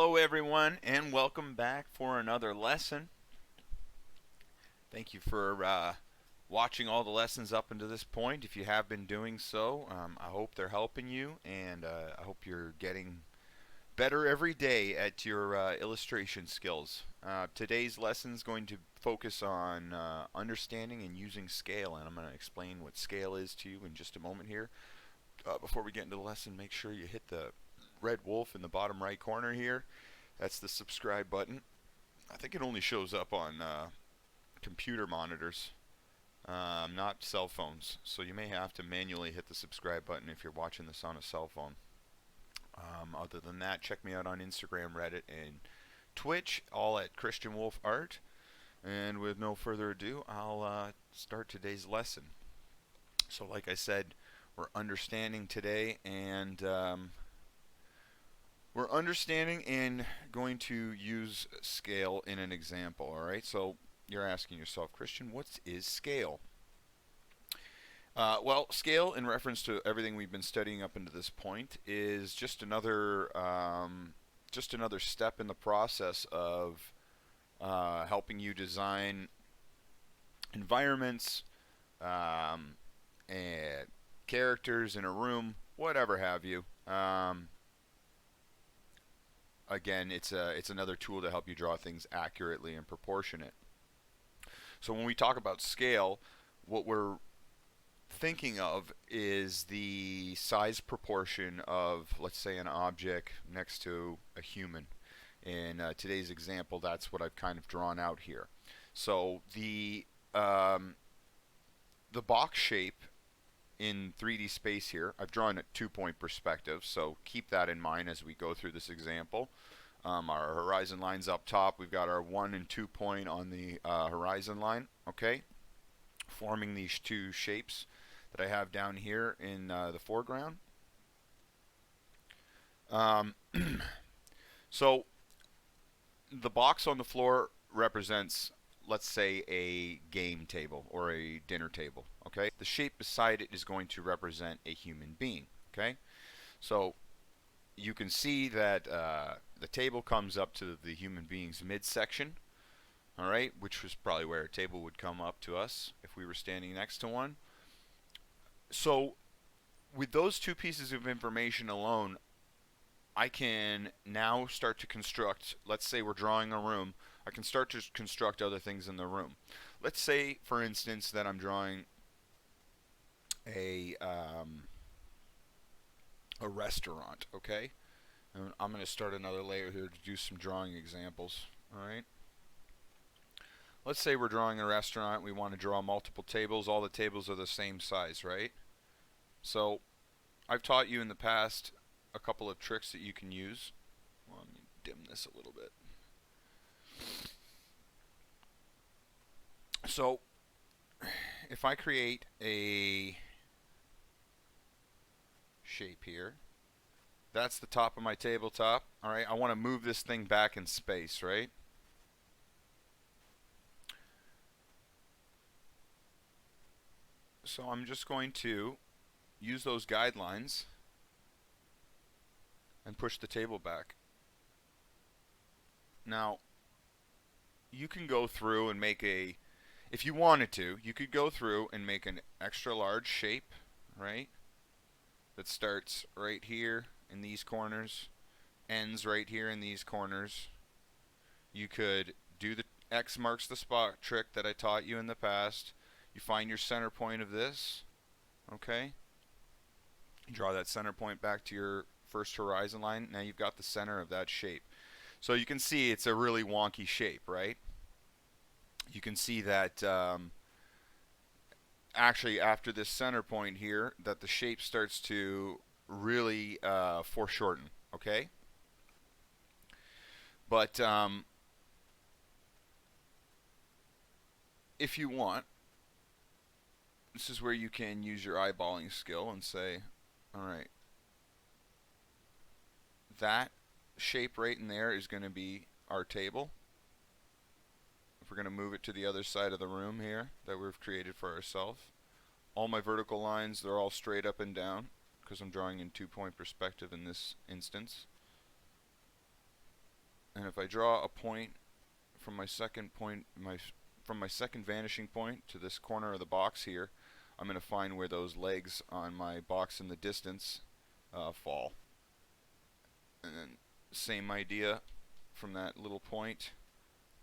Hello everyone and welcome back for another lesson. Thank you for watching all the lessons up until this point. If you have been doing so, I hope they're helping you, and I hope you're getting better every day at your illustration skills. Today's lesson is going to focus on understanding and using scale, and I'm going to explain what scale is to you in just a moment here. Before we get into the lesson, make sure you hit the red wolf in the bottom right corner here. That's the subscribe button. I think it only shows up on computer monitors, not cell phones. So you may have to manually hit the subscribe button if you're watching this on a cell phone. Other than that, check me out on Instagram, Reddit, and Twitch, all at Christian Wolf Art. And with no further ado, I'll start today's lesson. So like I said, we're understanding today, and we're understanding and going to use scale in an example. Alright, so you're asking yourself, Christian, what is scale? Well, scale, in reference to everything we've been studying up until this point, is just another step in the process of helping you design environments, and characters in a room, whatever have you. Again, it's another tool to help you draw things accurately and proportionate. So when we talk about scale, what we're thinking of is the size proportion of, let's say, an object next to a human. In today's example, that's what I've kind of drawn out here. So the box shape in 3D space here, I've drawn a 2-point perspective, so keep that in mind as we go through this example. Our horizon line's up top. We've got our 1 and 2 point on the horizon line, okay, forming these two shapes that I have down here in the foreground. So the box on the floor represents, let's say, a game table or a dinner table, okay? The shape beside it is going to represent a human being, okay? So you can see that the table comes up to the human being's midsection, all right, which was probably where a table would come up to us if we were standing next to one. So with those two pieces of information alone, I can now start to construct, let's say we're drawing a room, I can start to construct other things in the room. Let's say, for instance, that I'm drawing a restaurant, okay? And I'm going to start another layer here to do some drawing examples, all right? Let's say we're drawing a restaurant. We want to draw multiple tables. All the tables are the same size, right? So I've taught you in the past a couple of tricks that you can use. Well, let me dim this a little bit. So if I create a shape here, that's the top of my tabletop. All right, I want to move this thing back in space, right? So I'm just going to use those guidelines and push the table back. Now, you can go through and make a, if you wanted to, you could go through and make an extra large shape, right? That starts right here in these corners, ends right here in these corners. You could do the X marks the spot trick that I taught you in the past. You find your center point of this, okay? You draw that center point back to your first horizon line. Now you've got the center of that shape. So you can see it's a really wonky shape, right? You can see that actually after this center point here, that the shape starts to really foreshorten, okay? But if you want, this is where you can use your eyeballing skill and say, all right, that shape right in there is going to be our table. If we're going to move it to the other side of the room here that we've created for ourselves, all my vertical lines, they're all straight up and down because I'm drawing in 2-point perspective in this instance. And if I draw a point from my second from my second vanishing point to this corner of the box here, I'm going to find where those legs on my box in the distance fall. And then same idea from that little point,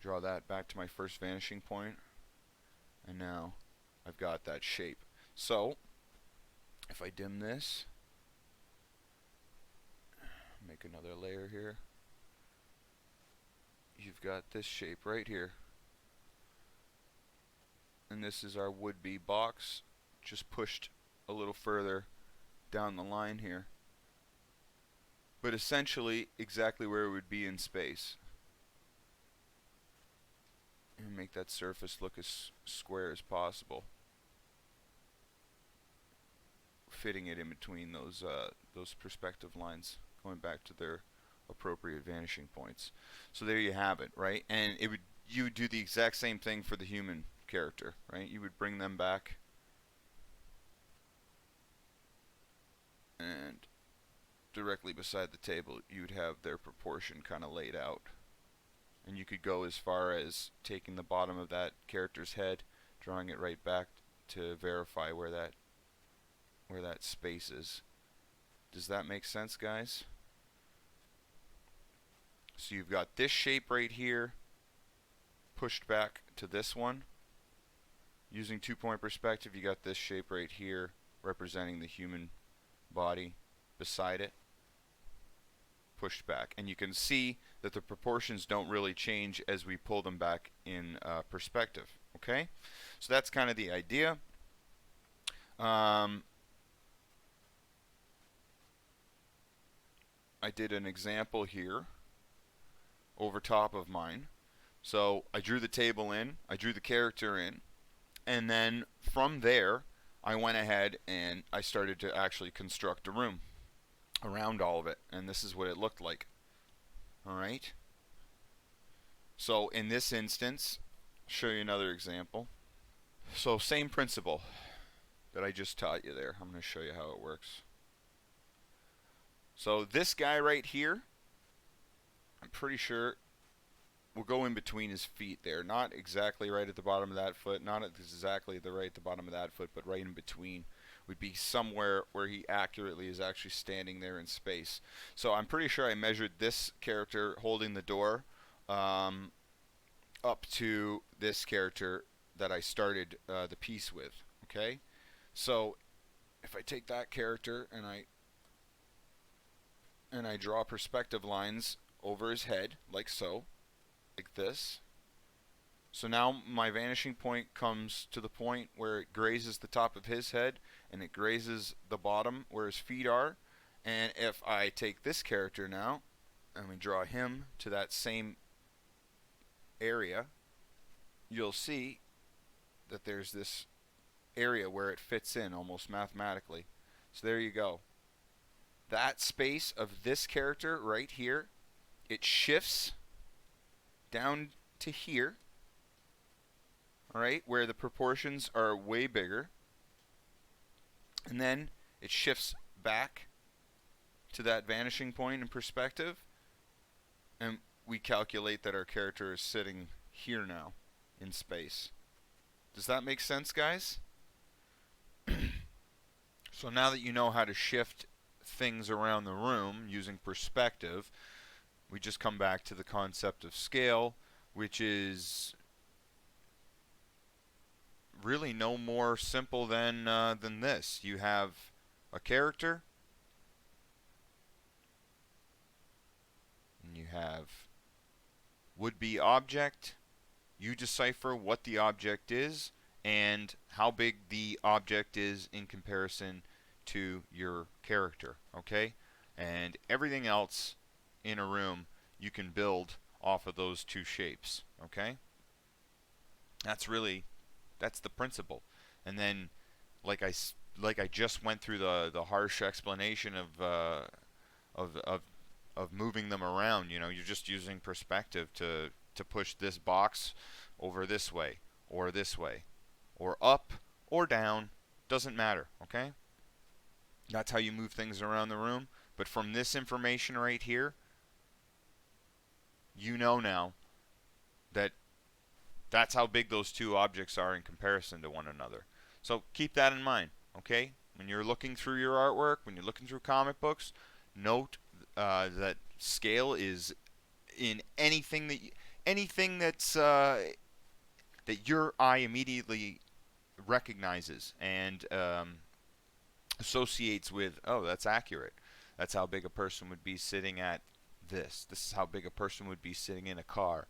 draw that back to my first vanishing point, and now I've got that shape. So if I dim this, make another layer here, you've got this shape right here. And this is our would-be box, just pushed a little further down the line here. But essentially exactly where it would be in space. And make that surface look as square as possible, fitting it in between those perspective lines, going back to their appropriate vanishing points. So there you have it, right? And you would do the exact same thing for the human character, right? You would bring them back and directly beside the table you would have their proportion kind of laid out. And you could go as far as taking the bottom of that character's head, drawing it right back to verify where that space is. Does that make sense, guys? So you've got this shape right here pushed back to this one. Using 2-point perspective, you got this shape right here representing the human body beside it, pushed back. And you can see that the proportions don't really change as we pull them back in perspective. Okay? So that's kind of the idea. I did an example here over top of mine. So I drew the table in, I drew the character in, and then from there I went ahead and I started to actually construct a room around all of it, and this is what it looked like. Alright, so in this instance, I'll show you another example. So same principle that I just taught you there. I'm going to show you how it works. So this guy right here, I'm pretty sure will go in between his feet there. Not exactly right at the bottom of that foot, not exactly right at the bottom of that foot, but right in between would be somewhere where he accurately is actually standing there in space. So I'm pretty sure I measured this character holding the door up to this character that I started the piece with. Okay, so if I take that character and I draw perspective lines over his head like so, like this. So now my vanishing point comes to the point where it grazes the top of his head and it grazes the bottom where his feet are. And if I take this character now and we draw him to that same area, you'll see that there's this area where it fits in almost mathematically. So there you go. That space of this character right here, it shifts down to here, alright, where the proportions are way bigger, and then it shifts back to that vanishing point in perspective, and we calculate that our character is sitting here now in space. Does that make sense, guys? So now that you know how to shift things around the room using perspective, we just come back to the concept of scale, which is really no more simple than this. You have a character, and you have would-be object. You decipher what the object is and how big the object is in comparison to your character. Okay, and everything else in a room you can build off of those two shapes. Okay, that's the principle. And then like I just went through the harsh explanation of moving them around, you know, you're just using perspective to push this box over this way or up or down, doesn't matter. Okay, that's how you move things around the room. But from this information right here, you know now that that's how big those two objects are in comparison to one another. So keep that in mind, okay? When you're looking through your artwork, when you're looking through comic books, note that scale is in anything that your eye immediately recognizes and associates with. Oh, that's accurate. That's how big a person would be sitting at this. This is how big a person would be sitting in a car,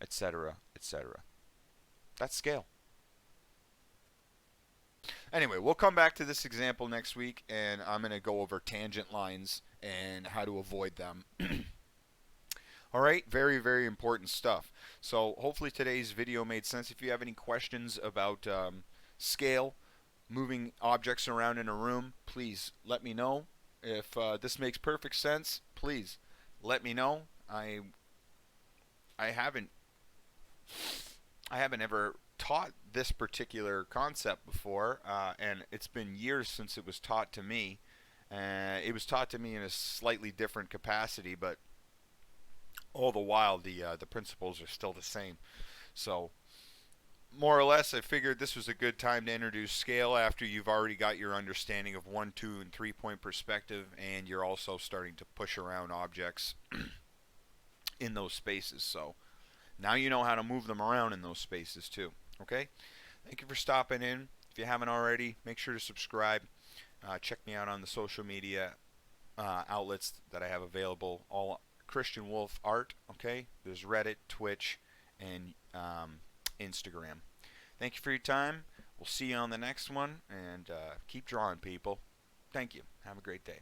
etc., etc. That's scale. Anyway, we'll come back to this example next week, and I'm going to go over tangent lines and how to avoid them. All right, very, very important stuff. So hopefully today's video made sense. If you have any questions about scale, moving objects around in a room, please let me know. If this makes perfect sense, please let me know. I haven't ever taught this particular concept before, and it's been years since it was taught to me. It was taught to me in a slightly different capacity, but all the while the principles are still the same. So more or less, I figured this was a good time to introduce scale after you've already got your understanding of 1, 2, and 3 point perspective, and you're also starting to push around objects in those spaces. So now you know how to move them around in those spaces too. Okay? Thank you for stopping in. If you haven't already, make sure to subscribe. Check me out on the social media outlets that I have available. All Christian Wolf art. Okay? There's Reddit, Twitch, and Instagram. Thank you for your time. We'll see you on the next one, and keep drawing, people. Thank you. Have a great day.